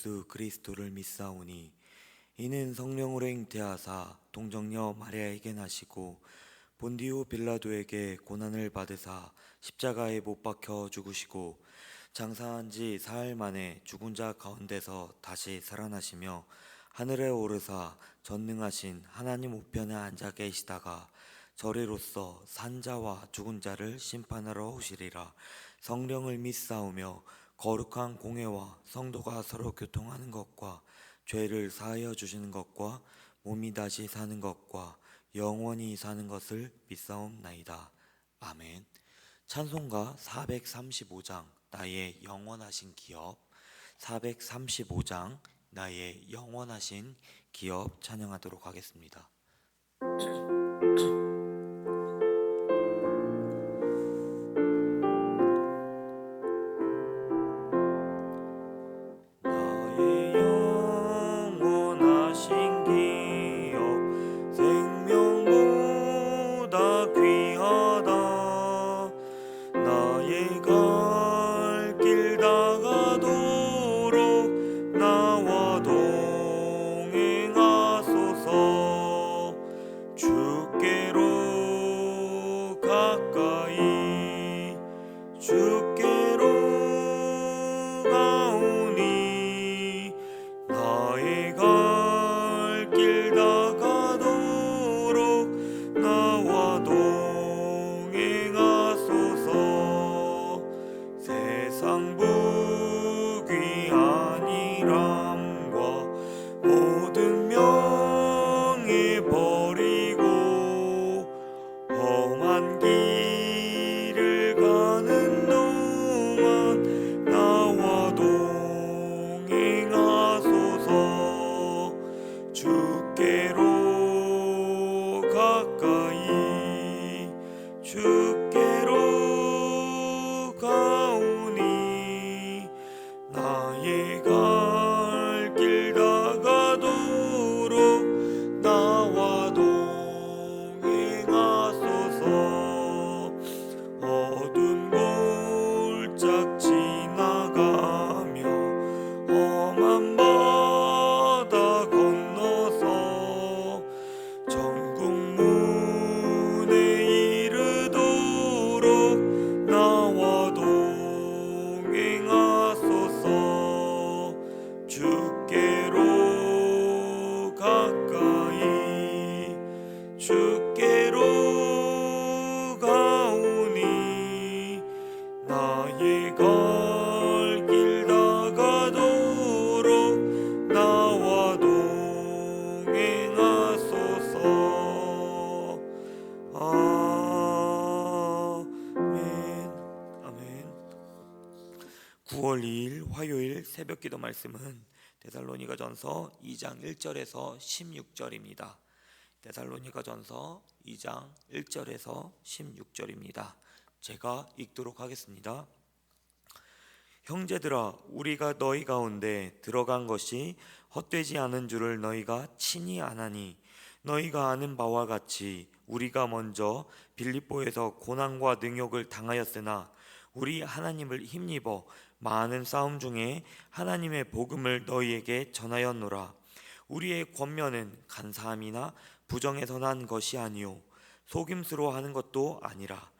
예수 그리스도를 믿사오니 이는 성령으로 잉태하사 동정녀 마리아에게 나시고 본디오 빌라도에게 고난을 받으사 십자가에 못 박혀 죽으시고 장사한 지 사흘 만에 죽은 자 가운데서 다시 살아나시며 하늘에 오르사 전능하신 하나님 우편에 앉아 계시다가 저리로서 산 자와 죽은 자를 심판하러 오시리라. 성령을 믿사오며 거룩한 공회와 성도가 서로 교통하는 것과 죄를 사하여 주시는 것과 몸이 다시 사는 것과 영원히 사는 것을 믿사옵나이다. 아멘. 찬송가 435장 나의 영원하신 기업, 435장 나의 영원하신 기업 찬양하도록 하겠습니다. 나의 영원하신 기업 생명보다 귀하다. 나의 갈 길 다가도록 나와 동행하소서. 주께로 가까이 주께로 가오니 나의 갈 길 다가도록 나와 동행하소서. 세상 부귀한 일함과 모든 명예 버리고 험한 길을 가는 동안 나와 동행하소서. 주께로 가까이 주께로 가오니 나의 갈 길 다가도록 나와 동행하소서. 어두운 골짝 지나가며 험한 바다 건너서 천국 문에 이르도록 나와 동행하소서. 주께로 가까이 주께로 가오니 나의 갈 길 다가도록 나와 동행하소서. 아멘. 아멘. 9월 2일 화요일 새벽기도 말씀은 데살로니가전서 2장 1절에서 16절입니다. 데살로니가전서 2장 1절에서 16절입니다. 제가 읽도록 하겠습니다. 형제들아, 우리가 너희 가운데 들어간 것이 헛되지 않은 줄을 너희가 친히 아나니 너희가 아는 바와 같이 우리가 먼저 빌립보에서 고난과 능욕을 당하였으나 우리 하나님을 힘입어 많은 싸움 중에 하나님의 복음을 너희에게 전하였노라. 우리의 권면은 간사함이나 부정에서 난 것이 아니요 속임수로 하는 것도 아니라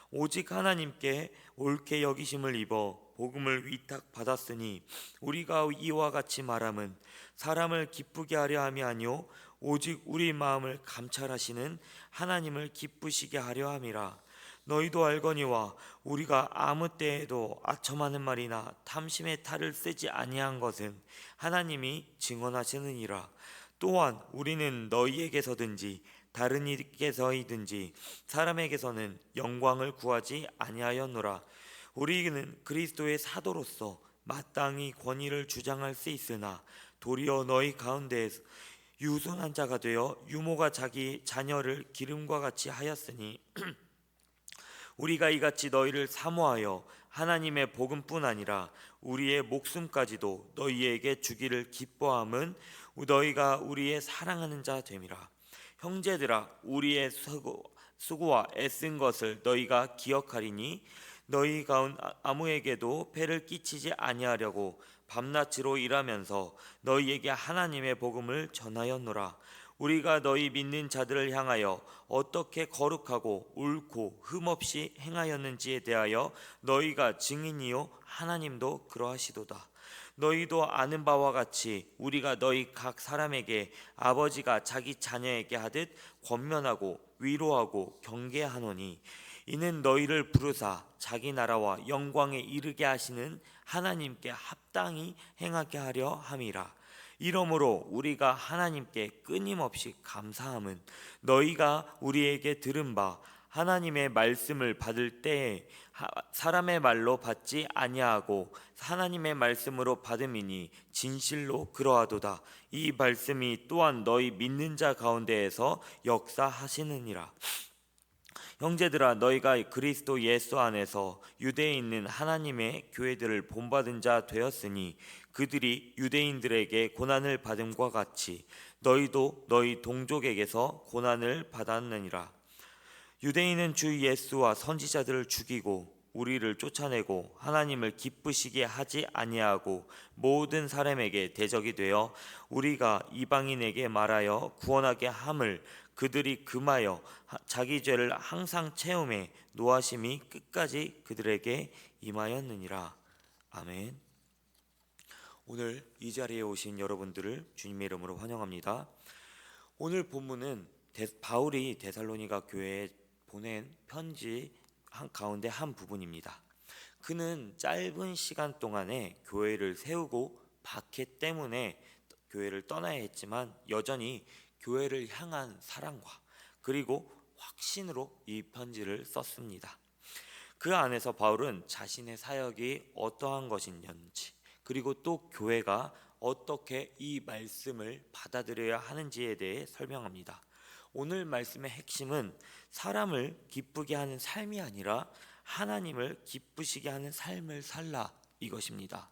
오직 하나님께 옳게 여기심을 입어 복음을 위탁받았으니 우리가 이와 같이 말함은 사람을 기쁘게 하려 함이 아니요 오직 우리 마음을 감찰하시는 하나님을 기쁘시게 하려 함이라. 너희도 알거니와 우리가 아무 때에도 아첨하는 말이나 탐심의 탈을 쓰지 아니한 것은 하나님이 증언하시느니라. 또한 우리는 너희에게서든지 다른 이에게서이든지 사람에게서는 영광을 구하지 아니하였노라. 우리는 그리스도의 사도로서 마땅히 권위를 주장할 수 있으나 도리어 너희 가운데에서 유순한 자가 되어 유모가 자기 자녀를 기름과 같이 하였으니 우리가 이같이 너희를 사모하여 하나님의 복음뿐 아니라 우리의 목숨까지도 너희에게 주기를 기뻐함은 너희가 우리의 사랑하는 자 됨이라. 형제들아, 우리의 수고와 애쓴 것을 너희가 기억하리니 너희 가운 아무에게도 폐를 끼치지 아니하려고 밤낮으로 일하면서 너희에게 하나님의 복음을 전하였노라. 우리가 너희 믿는 자들을 향하여 어떻게 거룩하고 옳고 흠없이 행하였는지에 대하여 너희가 증인이요 하나님도 그러하시도다. 너희도 아는 바와 같이 우리가 너희 각 사람에게 아버지가 자기 자녀에게 하듯 권면하고 위로하고 경계하노니, 이는 너희를 부르사 자기 나라와 영광에 이르게 하시는 하나님께 합당히 행하게 하려 함이라. 이러므로 우리가 하나님께 끊임없이 감사함은 너희가 우리에게 들은 바 하나님의 말씀을 받을 때에 사람의 말로 받지 아니하고 하나님의 말씀으로 받음이니 진실로 그러하도다. 이 말씀이 또한 너희 믿는 자 가운데에서 역사하시느니라. 형제들아, 너희가 그리스도 예수 안에서 유대에 있는 하나님의 교회들을 본받은 자 되었으니 그들이 유대인들에게 고난을 받음과 같이 너희도 너희 동족에게서 고난을 받았느니라. 유대인은 주 예수와 선지자들을 죽이고 우리를 쫓아내고 하나님을 기쁘시게 하지 아니하고 모든 사람에게 대적이 되어 우리가 이방인에게 말하여 구원하게 함을 그들이 금하여 자기 죄를 항상 채움에 노하심이 끝까지 그들에게 임하였느니라. 아멘. 오늘 이 자리에 오신 여러분들을 주님의 이름으로 환영합니다. 오늘 본문은 바울이 데살로니가 교회에 보낸 편지 가운데 한 부분입니다. 그는 짧은 시간 동안에 교회를 세우고 박해 때문에 교회를 떠나야 했지만 여전히 교회를 향한 사랑과 그리고 확신으로 이 편지를 썼습니다. 그 안에서 바울은 자신의 사역이 어떠한 것인지, 그리고 또 교회가 어떻게 이 말씀을 받아들여야 하는지에 대해 설명합니다. 오늘 말씀의 핵심은 사람을 기쁘게 하는 삶이 아니라 하나님을 기쁘시게 하는 삶을 살라, 이것입니다.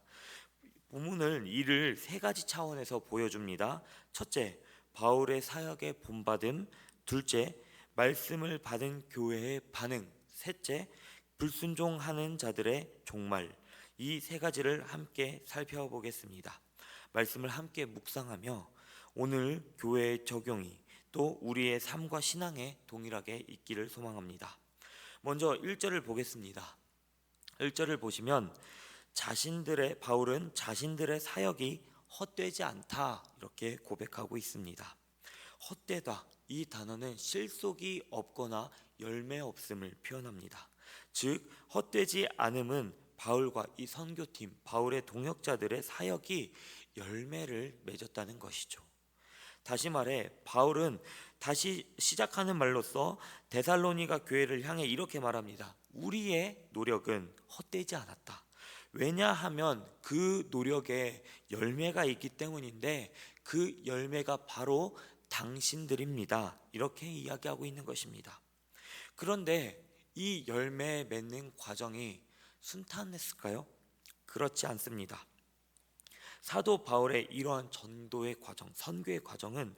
본문은 이를 세 가지 차원에서 보여줍니다. 첫째, 바울의 사역의 본받음. 둘째, 말씀을 받은 교회의 반응. 셋째, 불순종하는 자들의 종말. 이 세 가지를 함께 살펴보겠습니다. 말씀을 함께 묵상하며 오늘 교회의 적용이 또 우리의 삶과 신앙에 동일하게 있기를 소망합니다. 먼저 1절을 보겠습니다. 1절을 보시면 바울은 자신들의 사역이 헛되지 않다, 이렇게 고백하고 있습니다. 헛되다, 이 단어는 실속이 없거나 열매 없음을 표현합니다. 즉 헛되지 않음은 바울과 이 선교팀, 바울의 동역자들의 사역이 열매를 맺었다는 것이죠. 다시 말해 바울은 다시 시작하는 말로써 데살로니가 교회를 향해 이렇게 말합니다. 우리의 노력은 헛되지 않았다. 왜냐하면 그 노력에 열매가 있기 때문인데 그 열매가 바로 당신들입니다. 이렇게 이야기하고 있는 것입니다. 그런데 이 열매 맺는 과정이 순탄했을까요? 그렇지 않습니다. 사도 바울의 이러한 전도의 과정, 선교의 과정은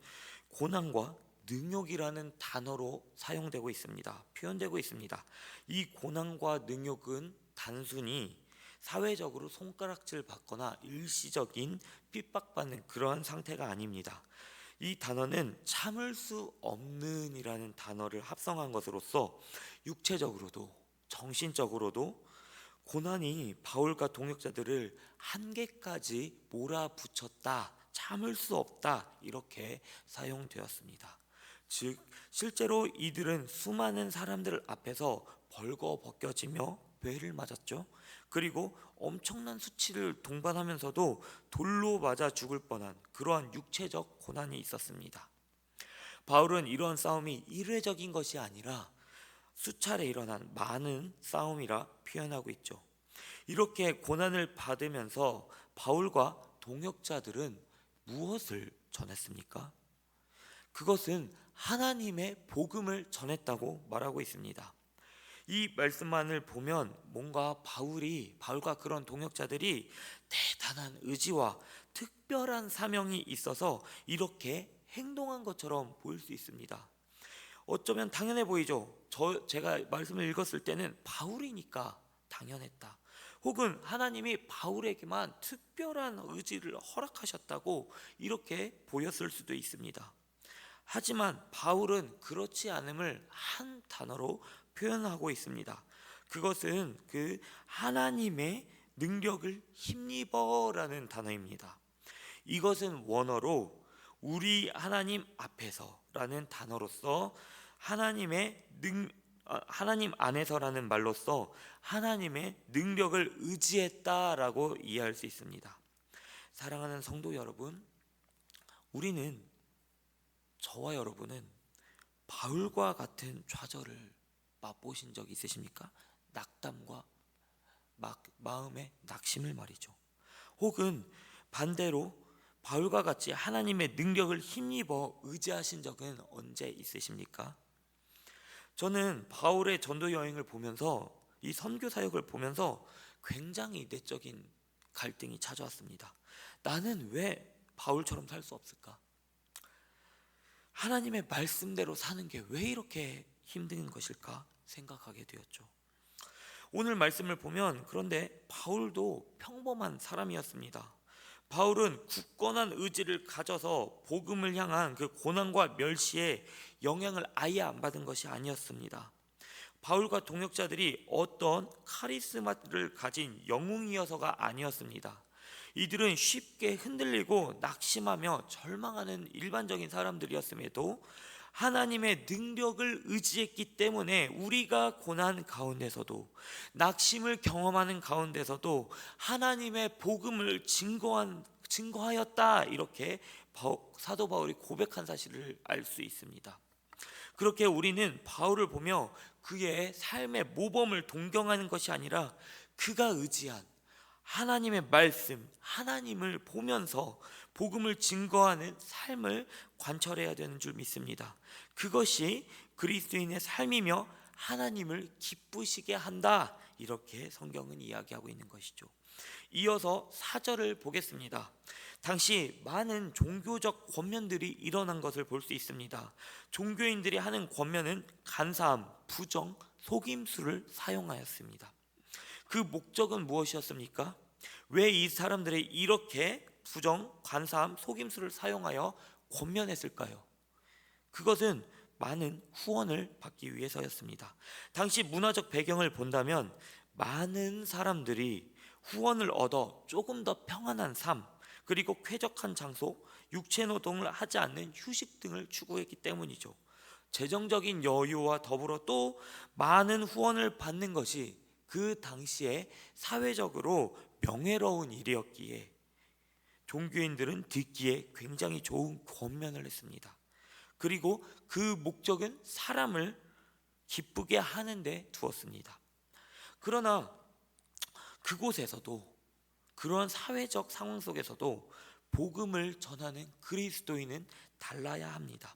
고난과 능욕이라는 단어로 사용되고 있습니다. 표현되고 있습니다. 이 고난과 능욕은 단순히 사회적으로 손가락질 받거나 일시적인 핍박받는 그러한 상태가 아닙니다. 이 단어는 참을 수 없는 이라는 단어를 합성한 것으로서 육체적으로도 정신적으로도 고난이 바울과 동역자들을 한계까지 몰아붙였다, 참을 수 없다, 이렇게 사용되었습니다. 즉 실제로 이들은 수많은 사람들 앞에서 벌거벗겨지며 배를 맞았죠. 그리고 엄청난 수치를 동반하면서도 돌로 맞아 죽을 뻔한 그러한 육체적 고난이 있었습니다. 바울은 이러한 싸움이 일회적인 것이 아니라 수차례 일어난 많은 싸움이라 표현하고 있죠. 이렇게 고난을 받으면서 바울과 동역자들은 무엇을 전했습니까? 그것은 하나님의 복음을 전했다고 말하고 있습니다. 이 말씀만을 보면 뭔가 바울과 그런 동역자들이 대단한 의지와 특별한 사명이 있어서 이렇게 행동한 것처럼 보일 수 있습니다. 어쩌면 당연해 보이죠. 제가 말씀을 읽었을 때는 바울이니까 당연했다. 혹은 하나님이 바울에게만 특별한 의지를 허락하셨다고 이렇게 보였을 수도 있습니다. 하지만 바울은 그렇지 않음을 한 단어로 표현하고 있습니다. 그것은 그 하나님의 능력을 힘입어라는 단어입니다. 이것은 원어로 우리 하나님 앞에서라는 단어로서 하나님 안에서라는 말로써 하나님의 능력을 의지했다라고 이해할 수 있습니다. 사랑하는 성도 여러분, 저와 여러분은 바울과 같은 좌절을 맛보신 적 있으십니까? 낙담과 마음의 낙심을 말이죠. 혹은 반대로 바울과 같이 하나님의 능력을 힘입어 의지하신 적은 언제 있으십니까? 저는 바울의 전도 여행을 보면서, 이 선교 사역을 보면서 굉장히 내적인 갈등이 찾아왔습니다. 나는 왜 바울처럼 살 수 없을까? 하나님의 말씀대로 사는 게 왜 이렇게 힘든 것일까 생각하게 되었죠. 오늘 말씀을 보면 그런데 바울도 평범한 사람이었습니다. 바울은 굳건한 의지를 가져서 복음을 향한 그 고난과 멸시에 영향을 아예 안 받은 것이 아니었습니다. 바울과 동역자들이 어떤 카리스마를 가진 영웅이어서가 아니었습니다. 이들은 쉽게 흔들리고 낙심하며 절망하는 일반적인 사람들이었음에도 하나님의 능력을 의지했기 때문에 우리가 고난 가운데서도, 낙심을 경험하는 가운데서도 하나님의 복음을 증거하였다, 이렇게 사도 바울이 고백한 사실을 알 수 있습니다. 그렇게 우리는 바울을 보며 그의 삶의 모범을 동경하는 것이 아니라 그가 의지한 하나님의 말씀, 하나님을 보면서 복음을 증거하는 삶을 관철해야 되는 줄 믿습니다. 그것이 그리스도인의 삶이며 하나님을 기쁘시게 한다, 이렇게 성경은 이야기하고 있는 것이죠. 이어서 4절을 보겠습니다. 당시 많은 종교적 권면들이 일어난 것을 볼 수 있습니다. 종교인들이 하는 권면은 간사함, 부정, 속임수를 사용하였습니다. 그 목적은 무엇이었습니까? 왜 이 사람들이 이렇게 부정, 간사함, 속임수를 사용하여 권면했을까요? 그것은 많은 후원을 받기 위해서였습니다. 당시 문화적 배경을 본다면 많은 사람들이 후원을 얻어 조금 더 평안한 삶, 그리고 쾌적한 장소, 육체 노동을 하지 않는 휴식 등을 추구했기 때문이죠. 재정적인 여유와 더불어 또 많은 후원을 받는 것이 그 당시에 사회적으로 명예로운 일이었기에 종교인들은 듣기에 굉장히 좋은 권면을 했습니다. 그리고 그 목적은 사람을 기쁘게 하는 데 두었습니다. 그러나 그곳에서도, 그런 사회적 상황 속에서도 복음을 전하는 그리스도인은 달라야 합니다.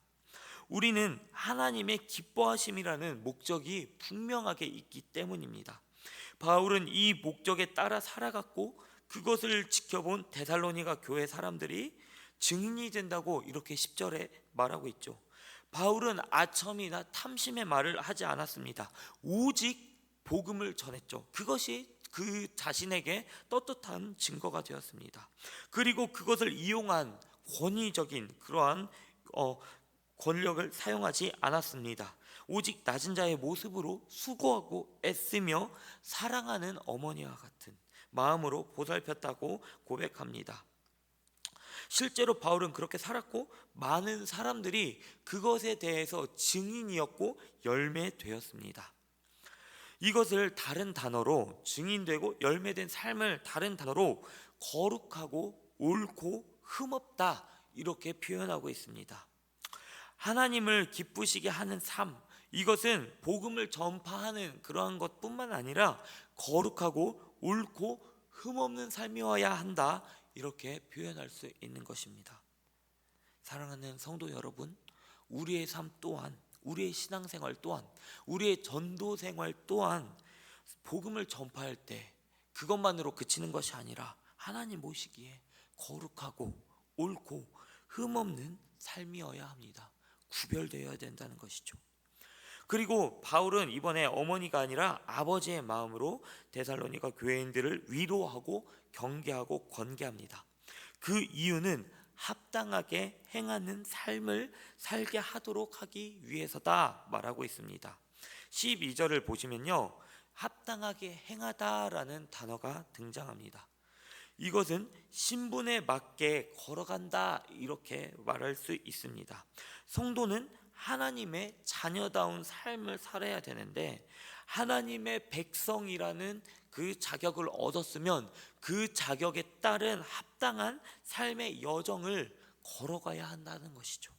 우리는 하나님의 기뻐하심이라는 목적이 분명하게 있기 때문입니다. 바울은 이 목적에 따라 살아갔고 그것을 지켜본 데살로니가 교회 사람들이 증인이 된다고 이렇게 10절에 말하고 있죠. 바울은 아첨이나 탐심의 말을 하지 않았습니다. 오직 복음을 전했죠. 그것이 그 자신에게 떳떳한 증거가 되었습니다. 그리고 그것을 이용한 권위적인 그러한 권력을 사용하지 않았습니다. 오직 낮은 자의 모습으로 수고하고 애쓰며 사랑하는 어머니와 같은 마음으로 보살폈다고 고백합니다. 실제로 바울은 그렇게 살았고 많은 사람들이 그것에 대해서 증인이었고 열매되었습니다. 이것을 다른 단어로, 증인되고 열매된 삶을 다른 단어로 거룩하고 옳고 흠없다, 이렇게 표현하고 있습니다. 하나님을 기쁘시게 하는 삶, 이것은 복음을 전파하는 그러한 것뿐만 아니라 거룩하고 옳고 흠없는 삶이어야 한다, 이렇게 표현할 수 있는 것입니다. 사랑하는 성도 여러분, 우리의 삶 또한, 우리의 신앙생활 또한, 우리의 전도생활 또한 복음을 전파할 때 그것만으로 그치는 것이 아니라 하나님 보시기에 거룩하고 옳고 흠없는 삶이어야 합니다. 구별되어야 된다는 것이죠. 그리고 바울은 이번에 어머니가 아니라 아버지의 마음으로 데살로니가 교회인들을 위로하고 경계하고 권계합니다. 그 이유는 합당하게 행하는 삶을 살게 하도록 하기 위해서다 말하고 있습니다. 12절을 보시면요, 합당하게 행하다라는 단어가 등장합니다. 이것은 신분에 맞게 걸어간다 이렇게 말할 수 있습니다. 성도는 하나님의 자녀다운 삶을 살아야 되는데, 하나님의 백성이라는 그 자격을 얻었으면 그 자격에 따른 합당한 삶의 여정을 걸어가야 한다는 것이죠.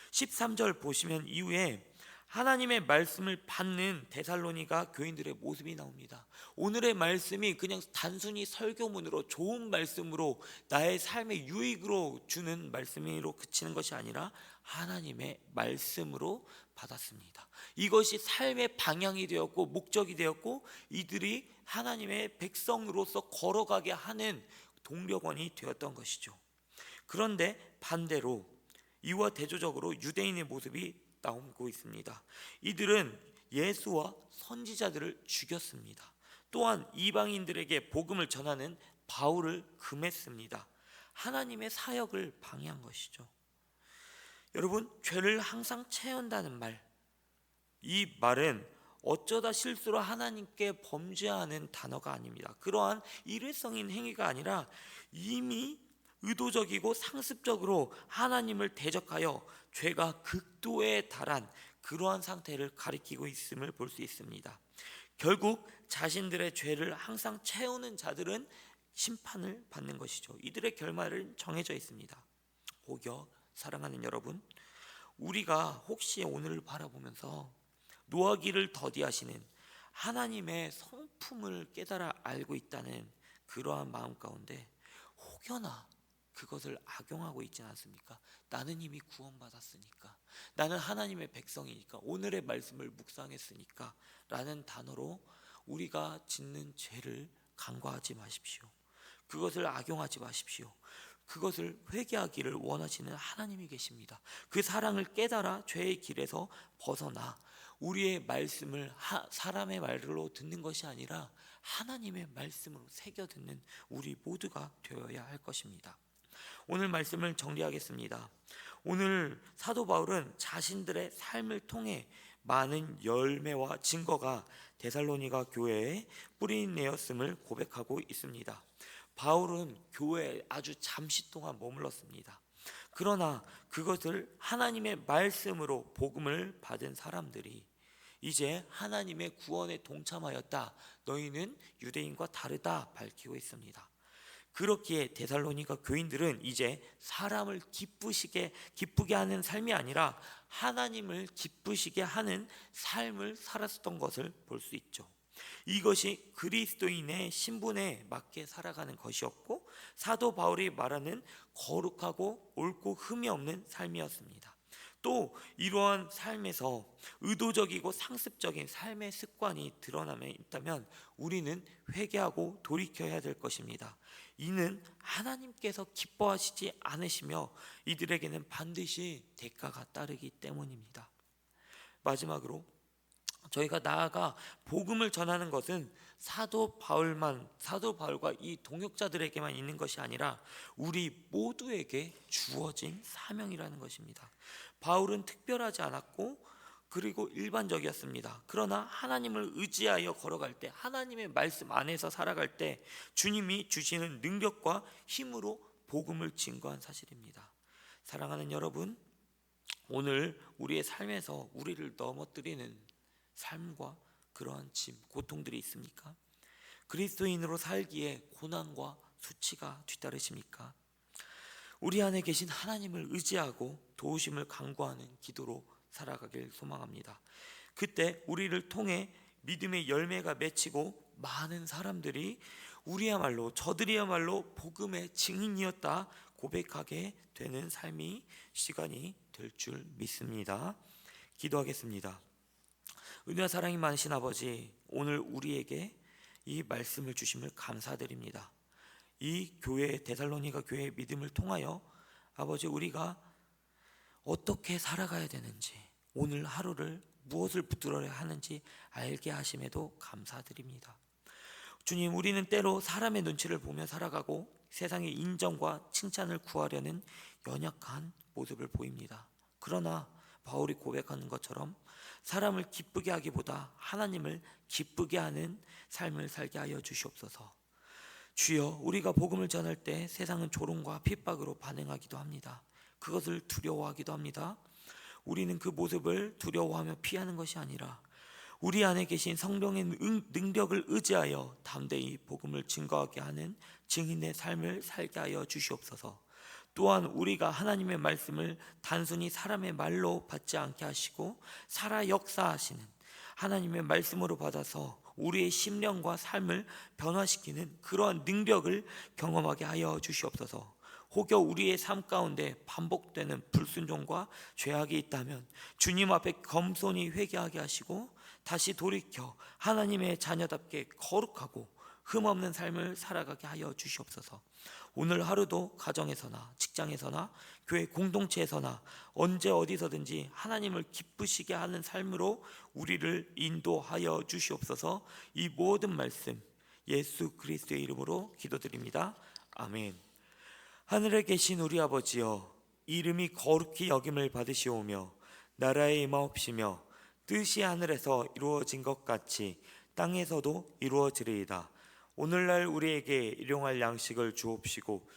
13절 보시면 이후에 하나님의 말씀을 받는 데살로니가 교인들의 모습이 나옵니다. 오늘의 말씀이 그냥 단순히 설교문으로 좋은 말씀으로 나의 삶의 유익으로 주는 말씀으로 그치는 것이 아니라 하나님의 말씀으로 받았습니다. 이것이 삶의 방향이 되었고 목적이 되었고 이들이 하나님의 백성으로서 걸어가게 하는 동력원이 되었던 것이죠. 그런데 반대로 이와 대조적으로 유대인의 모습이 나오고 있습니다. 이들은 예수와 선지자들을 죽였습니다. 또한 이방인들에게 복음을 전하는 바울을 금했습니다. 하나님의 사역을 방해한 것이죠. 여러분, 죄를 항상 채운다는 말, 이 말은 어쩌다 실수로 하나님께 범죄하는 단어가 아닙니다. 그러한 일회성인 행위가 아니라 이미 의도적이고 상습적으로 하나님을 대적하여 죄가 극도에 달한 그러한 상태를 가리키고 있음을 볼 수 있습니다. 결국 자신들의 죄를 항상 채우는 자들은 심판을 받는 것이죠. 이들의 결말은 정해져 있습니다. 혹여 사랑하는 여러분, 우리가 혹시 오늘을 바라보면서 노하기를 더디하시는 하나님의 성품을 깨달아 알고 있다는 그러한 마음 가운데 혹여나 그것을 악용하고 있지 않습니까? 나는 이미 구원받았으니까, 나는 하나님의 백성이니까, 오늘의 말씀을 묵상했으니까 라는 단어로 우리가 짓는 죄를 간과하지 마십시오. 그것을 악용하지 마십시오. 그것을 회개하기를 원하시는 하나님이 계십니다. 그 사랑을 깨달아 죄의 길에서 벗어나 우리의 말씀을 사람의 말로 듣는 것이 아니라 하나님의 말씀으로 새겨 듣는 우리 모두가 되어야 할 것입니다. 오늘 말씀을 정리하겠습니다. 오늘 사도 바울은 자신들의 삶을 통해 많은 열매와 증거가 데살로니가 교회에 뿌리내었음을 고백하고 있습니다. 바울은 교회에 아주 잠시 동안 머물렀습니다. 그러나 그것을 하나님의 말씀으로 복음을 받은 사람들이 이제 하나님의 구원에 동참하였다, 너희는 유대인과 다르다 밝히고 있습니다. 그렇기에 데살로니가 교인들은 이제 사람을 기쁘게 하는 삶이 아니라 하나님을 기쁘시게 하는 삶을 살았던 것을 볼 수 있죠. 이것이 그리스도인의 신분에 맞게 살아가는 것이었고, 사도 바울이 말하는 거룩하고 옳고 흠이 없는 삶이었습니다. 또 이러한 삶에서 의도적이고 상습적인 삶의 습관이 드러나면 있다면 우리는 회개하고 돌이켜야 될 것입니다. 이는 하나님께서 기뻐하시지 않으시며 이들에게는 반드시 대가가 따르기 때문입니다. 마지막으로 저희가 나아가 복음을 전하는 것은 사도 바울과 이 동역자들에게만 있는 것이 아니라 우리 모두에게 주어진 사명이라는 것입니다. 바울은 특별하지 않았고 그리고 일반적이었습니다. 그러나 하나님을 의지하여 걸어갈 때, 하나님의 말씀 안에서 살아갈 때 주님이 주시는 능력과 힘으로 복음을 증거한 사실입니다. 사랑하는 여러분, 오늘 우리의 삶에서 우리를 넘어뜨리는 삶과 그러한 짐, 고통들이 있습니까? 그리스도인으로 살기에 고난과 수치가 뒤따르십니까? 우리 안에 계신 하나님을 의지하고 도우심을 간구하는 기도로 살아가길 소망합니다. 그때 우리를 통해 믿음의 열매가 맺히고 많은 사람들이 저들이야말로 복음의 증인이었다 고백하게 되는 시간이 될 줄 믿습니다. 기도하겠습니다. 은혜와 사랑이 많으신 아버지, 오늘 우리에게 이 말씀을 주심을 감사드립니다. 이 교회, 데살로니가 교회의 믿음을 통하여 아버지, 우리가 어떻게 살아가야 되는지 오늘 하루를 무엇을 붙들어야 하는지 알게 하심에도 감사드립니다. 주님, 우리는 때로 사람의 눈치를 보며 살아가고 세상의 인정과 칭찬을 구하려는 연약한 모습을 보입니다. 그러나 바울이 고백하는 것처럼 사람을 기쁘게 하기보다 하나님을 기쁘게 하는 삶을 살게 하여 주시옵소서. 주여, 우리가 복음을 전할 때 세상은 조롱과 핍박으로 반응하기도 합니다. 그것을 두려워하기도 합니다. 우리는 그 모습을 두려워하며 피하는 것이 아니라 우리 안에 계신 성령의 능력을 의지하여 담대히 복음을 증거하게 하는 증인의 삶을 살게 하여 주시옵소서. 또한 우리가 하나님의 말씀을 단순히 사람의 말로 받지 않게 하시고 살아 역사하시는 하나님의 말씀으로 받아서 우리의 심령과 삶을 변화시키는 그러한 능력을 경험하게 하여 주시옵소서. 혹여 우리의 삶 가운데 반복되는 불순종과 죄악이 있다면 주님 앞에 겸손히 회개하게 하시고 다시 돌이켜 하나님의 자녀답게 거룩하고 흠없는 삶을 살아가게 하여 주시옵소서. 오늘 하루도 가정에서나 직장에서나 교회 공동체에서나 언제 어디서든지 하나님을 기쁘시게 하는 삶으로 우리를 인도하여 주시옵소서. 이 모든 말씀 예수 그리스도의 이름으로 기도드립니다. 아멘. 하늘에 계신 우리 아버지여, 이름이 거룩히 여김을 받으시오며 나라의 임하옵시며 뜻이 하늘에서 이루어진 것 같이 땅에서도 이루어지리이다. 오늘날 우리에게 일용할 양식을 주옵시고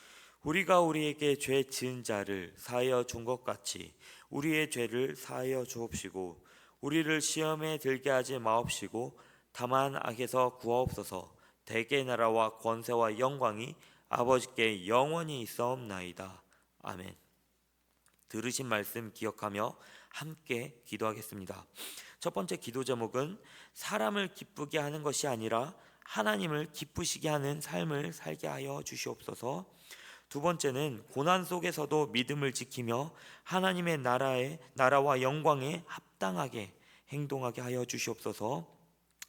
우리가 우리에게 죄 지은 자를 사하여 준 것 같이 우리의 죄를 사하여 주옵시고 우리를 시험에 들게 하지 마옵시고 다만 악에서 구하옵소서. 대개 나라와 권세와 영광이 아버지께 영원히 있사옵나이다. 아멘. 들으신 말씀 기억하며 함께 기도하겠습니다. 첫 번째 기도 제목은 사람을 기쁘게 하는 것이 아니라 하나님을 기쁘시게 하는 삶을 살게 하여 주시옵소서. 두 번째는 고난 속에서도 믿음을 지키며 하나님의 나라와 영광에 합당하게 행동하게 하여 주시옵소서.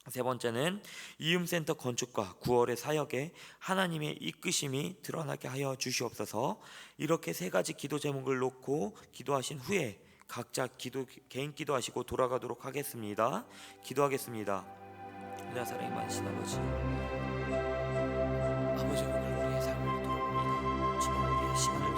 세 번째는 이음센터 건축과 9월의 사역에 하나님의 이끄심이 드러나게 하여 주시옵소서. 이렇게 세 가지 기도 제목을 놓고 기도하신 후에 각자 개인 기도하시고 돌아가도록 하겠습니다. 기도하겠습니다. 내 사랑이 많으신 아버지, 오늘 우리의 삶을 돌아봅니다. 주님, 우리의 시간을